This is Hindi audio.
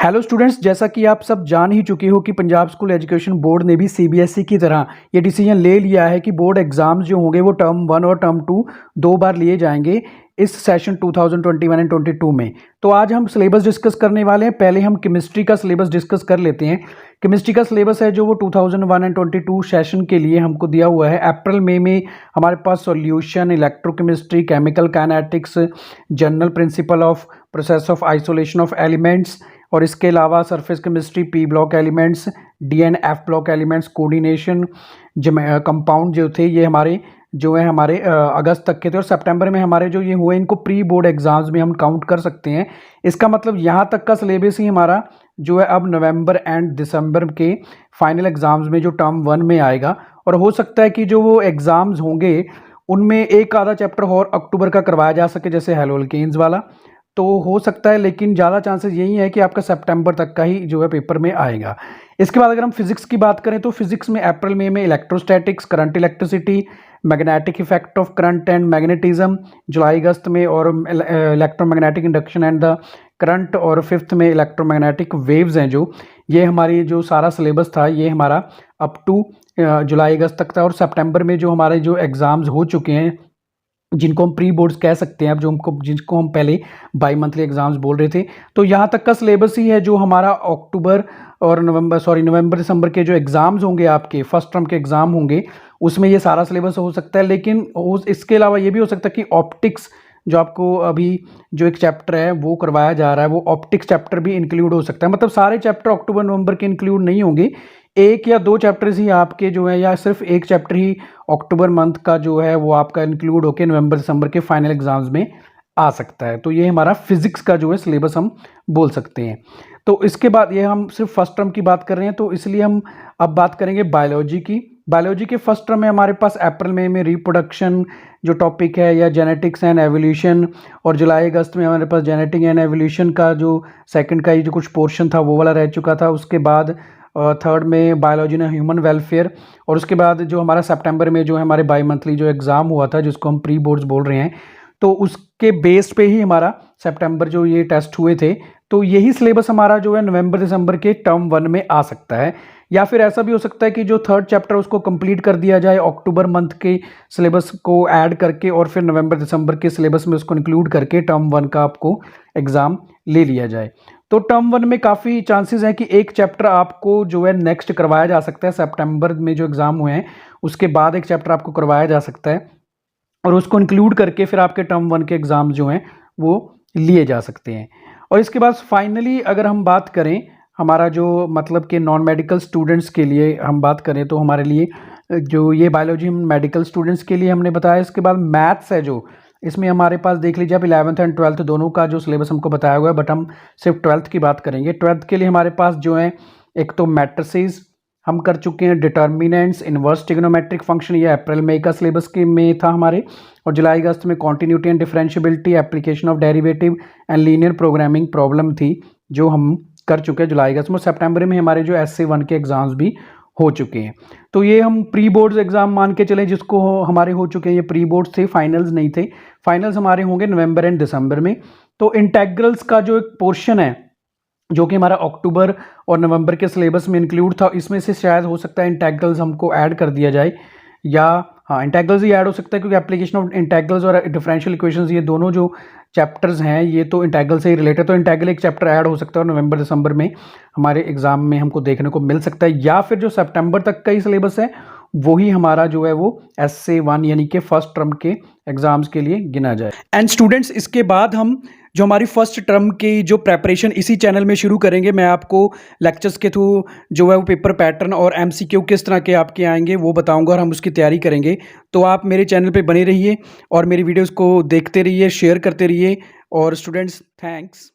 हेलो स्टूडेंट्स, जैसा कि आप सब जान ही चुके हो कि पंजाब स्कूल एजुकेशन बोर्ड ने भी सीबीएसई की तरह ये डिसीजन ले लिया है कि बोर्ड एग्ज़ाम्स जो होंगे वो टर्म 1 और टर्म 2 दो बार लिए जाएंगे इस सेशन 2021 एंड 22 में। तो आज हम सिलेबस डिस्कस करने वाले हैं। पहले हम केमिस्ट्री का सिलेबस डिस्कस कर लेते हैं। केमिस्ट्री का सिलेबस है जो वो 2001 एंड 22 सेशन के लिए हमको दिया हुआ है। अप्रैल मई में हमारे पास solution, electrochemistry, chemical kinetics, general principle of process of isolation of elements और इसके अलावा surface chemistry, P block elements, D and F block elements, coordination, compound जो थे ये हमारे अगस्त तक के थे और सितंबर में हमारे जो ये हुए इनको प्री बोर्ड एग्जाम्स में हम काउंट कर सकते हैं। इसका मतलब यहाँ तक का सिलेबस ही हमारा जो है अब नवंबर एंड दिसंबर के फाइनल एग्जाम्स में जो टर्म 1 में आएगा। और हो सकता है कि जो वो एग्जाम्स होंगे उनमें एक आधा चैप्टर और अक्टूबर का करवाया जा सके, जैसे हेलोल्केन्स वाला तो हो सकता है, लेकिन ज़्यादा चांसेस यही है कि आपका सितंबर तक का ही जो है पेपर में आएगा। इसके बाद अगर हम फिजिक्स की बात करें तो फिजिक्स में अप्रैल मई में electrostatics, current electricity, magnetic effect of current and magnetism, जुलाई अगस्त में और electromagnetic induction and the current, और फिफ्थ में इलेक्ट्रोमैग्नेटिक वेव्स हैं जो ये हमारी जो सारा सिलेबस था ये हमारा अप टू जुलाई अगस्त तक था। और सितंबर में जो हमारे जो एग्ज़ाम्स हो चुके हैं जिनको हम प्री बोर्ड्स कह सकते हैं, अब जिनको हम पहले बाई मंथली एग्जाम्स बोल रहे थे, तो यहाँ तक का सिलेबस ही है जो हमारा अक्टूबर और नवंबर दिसंबर के जो एग्ज़ाम्स होंगे, आपके फर्स्ट टर्म के एग्ज़ाम होंगे, उसमें ये सारा सिलेबस हो सकता है। लेकिन इसके अलावा ये भी हो सकता है कि ऑप्टिक्स जो आपको अभी जो एक चैप्टर है वो करवाया जा रहा है, वो ऑप्टिक्स चैप्टर भी इंक्लूड हो सकता है। मतलब सारे चैप्टर अक्टूबर नवंबर के इंक्लूड नहीं होंगे, एक या दो चैप्टर्स ही आपके जो है, या सिर्फ एक चैप्टर ही अक्टूबर मंथ का जो है वो आपका इंक्लूड होकर नवंबर दिसंबर के फाइनल एग्जाम्स में आ सकता है। तो ये हमारा फिजिक्स का जो है सिलेबस हम बोल सकते हैं। तो इसके बाद ये हम सिर्फ फर्स्ट टर्म की बात कर रहे हैं, तो इसलिए हम अब बात करेंगे बायोलॉजी की। बायोलॉजी के फर्स्ट टर्म में हमारे पास अप्रैल मई में रिप्रोडक्शन जो टॉपिक है, या जेनेटिक्स एंड एवोल्यूशन, और जुलाई अगस्त में हमारे पास जेनेटिक एंड एवोल्यूशन का जो सेकंड का ये जो कुछ पोर्शन था वो वाला रह चुका था। उसके बाद थर्ड में बायोलॉजी ने ह्यूमन वेलफेयर, और उसके बाद जो हमारा सितंबर में जो है हमारे बाई मंथली जो एग्ज़ाम हुआ था जिसको हम प्री बोर्ड्स बोल रहे हैं, तो उसके बेस पे ही हमारा सितंबर जो ये टेस्ट हुए थे, तो यही सिलेबस हमारा जो है नवंबर दिसंबर के टर्म 1 में आ सकता है। या फिर ऐसा भी हो सकता है कि जो थर्ड चैप्टर उसको कंप्लीट कर दिया जाए अक्टूबर मंथ के सिलेबस को ऐड करके, और फिर नवंबर दिसंबर के सिलेबस में उसको इंक्लूड करके टर्म 1 का आपको एग्ज़ाम ले लिया जाए। तो टर्म 1 में काफ़ी चांसेस हैं कि एक चैप्टर आपको जो है नेक्स्ट करवाया जा सकता है। सितंबर में जो एग्ज़ाम हुए हैं उसके बाद एक चैप्टर आपको करवाया जा सकता है, और उसको इंक्लूड करके फिर आपके टर्म 1 के एग्ज़ाम जो हैं वो लिए जा सकते हैं। और इसके बाद फाइनली अगर हम बात करें हमारा जो मतलब कि नॉन मेडिकल स्टूडेंट्स के लिए हम बात करें, तो हमारे लिए जो ये बायोलॉजी मेडिकल स्टूडेंट्स के लिए हमने बताया। इसके बाद मैथ्स है जो, इसमें हमारे पास देख लीजिए आप 11th एंड 12th दोनों का जो सिलेबस हमको बताया हुआ है, बट हम सिर्फ 12th की बात करेंगे। 12th के लिए हमारे पास जो है एक तो मैट्रिसेस हम कर चुके हैं, डिटर्मिनेंट्स, इनवर्स ट्रिग्नोमेट्रिक फंक्शन, ये अप्रैल मई का सिलेबस के में था हमारे, और जुलाई अगस्त में continuity and differentiability, application of derivative and linear programming problem थी जो हम कर चुके हैं जुलाई अगस्त में। सितंबर में हमारे जो एसए 1 के एग्जाम्स भी हो चुके हैं। तो ये हम प्री बोर्ड्स एग्जाम मान के चले जिसको हमारे हो चुके हैं, ये प्री बोर्ड्स थे, फाइनल्स नहीं थे। फाइनल्स हमारे होंगे नवंबर एंड दिसंबर में। तो इंटेग्रल्स का जो एक पोर्शन है जो कि हमारा अक्टूबर और नवंबर के सिलेबस में इंक्लूड था, इसमें से शायद हो सकता है इंटेग्रल्स हमको ऐड कर दिया जाए, या हाँ इंटेग्रल्स ही ऐड हो सकता है, क्योंकि एप्लीकेशन ऑफ इंटेग्रल्स और डिफरेंशियल इक्वेशंस ये दोनों जो चैप्टर्स हैं ये तो इंटेग्रल से ही रिलेटेड, तो इंटेग्रल एक चैप्टर ऐड हो सकता है और नवंबर दिसंबर में हमारे एग्जाम में हमको देखने को मिल सकता है। या फिर जो सितंबर तक का ही सिलेबस है वही हमारा जो है वो एसए 1 यानी कि फर्स्ट टर्म के एग्जाम्स के लिए गिना जाए। एंड स्टूडेंट्स, इसके बाद हम जो हमारी फर्स्ट टर्म की जो प्रेपरेशन इसी चैनल में शुरू करेंगे। मैं आपको लेक्चर्स के थ्रू जो है वो पेपर पैटर्न और एमसीक्यू किस तरह के आपके आएंगे वो बताऊंगा, और हम उसकी तैयारी करेंगे। तो आप मेरे चैनल पे बने रहिए और मेरी वीडियोस को देखते रहिए, शेयर करते रहिए। और स्टूडेंट्स, थैंक्स।